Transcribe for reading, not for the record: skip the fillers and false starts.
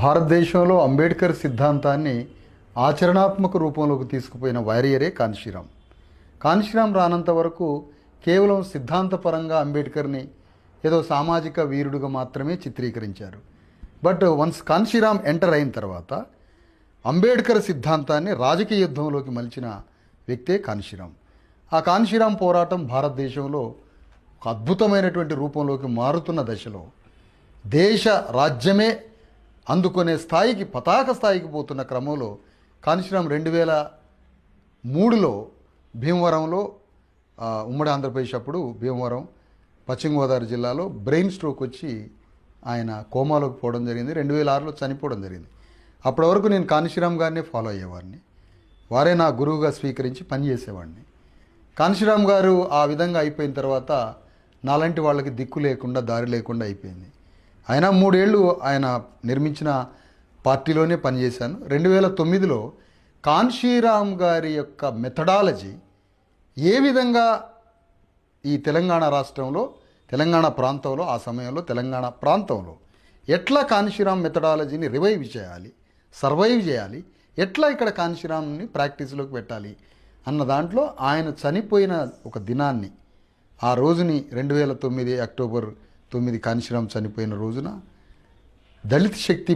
భారతదేశంలో అంబేద్కర్ సిద్ధాంతాన్ని ఆచరణాత్మక రూపంలోకి తీసుకుపోయిన వారియరే కాన్షీరాం. కాన్షీరాం రానంత వరకు కేవలం సిద్ధాంతపరంగా అంబేద్కర్ని ఏదో సామాజిక వీరుడుగా మాత్రమే చిత్రీకరించారు. బట్ వన్స్ కాన్షీరాం ఎంటర్ అయిన తర్వాత అంబేద్కర్ సిద్ధాంతాన్ని రాజకీయ యుద్ధంలోకి మలిచిన వ్యక్తే కాన్షీరాం. ఆ కాన్షీరాం పోరాటం భారతదేశంలో ఒక అద్భుతమైనటువంటి రూపంలోకి మారుతున్న దశలో దేశ రాజ్యమే అందుకునే స్థాయికి, పతాక స్థాయికి పోతున్న క్రమంలో కాన్షీరాం 2003లో భీమవరంలో, ఉమ్మడి ఆంధ్రప్రదేశ్ అప్పుడు భీమవరం పశ్చిమ గోదావరి జిల్లాలో బ్రెయిన్ స్ట్రోక్ వచ్చి ఆయన కోమాలోకి పోవడం జరిగింది. 2006లో చనిపోవడం జరిగింది. అప్పటి వరకు నేను కాన్షీరాం గారిని ఫాలో అయ్యేవాడిని. వారే నా గురువుగా స్వీకరించి పనిచేసేవాడిని. కాన్షీరాం గారు ఆ విధంగా అయిపోయిన తర్వాత నాలాంటి వాళ్ళకి దిక్కు లేకుండా, దారి లేకుండా అయిపోయింది. అయినా 3 ఏళ్ళు ఆయన నిర్మించిన పార్టీలోనే పనిచేశాను. 2009లో కాన్షీరాం గారి యొక్క మెథడాలజీ ఏ విధంగా ఈ తెలంగాణ రాష్ట్రంలో, తెలంగాణ ప్రాంతంలో, ఆ సమయంలో తెలంగాణ ప్రాంతంలో ఎట్లా కాన్షీరాం మెథడాలజీని రివైవ్ చేయాలి, సర్వైవ్ చేయాలి, ఎట్లా ఇక్కడ కాన్షీరాంని ప్రాక్టీస్లోకి పెట్టాలి అన్న దాంట్లో ఆయన చనిపోయిన ఒక దినాన్ని, ఆ రోజుని 2009 అక్టోబర్ 9 కాన్షీరాం చనిపోయిన రోజున దళిత శక్తి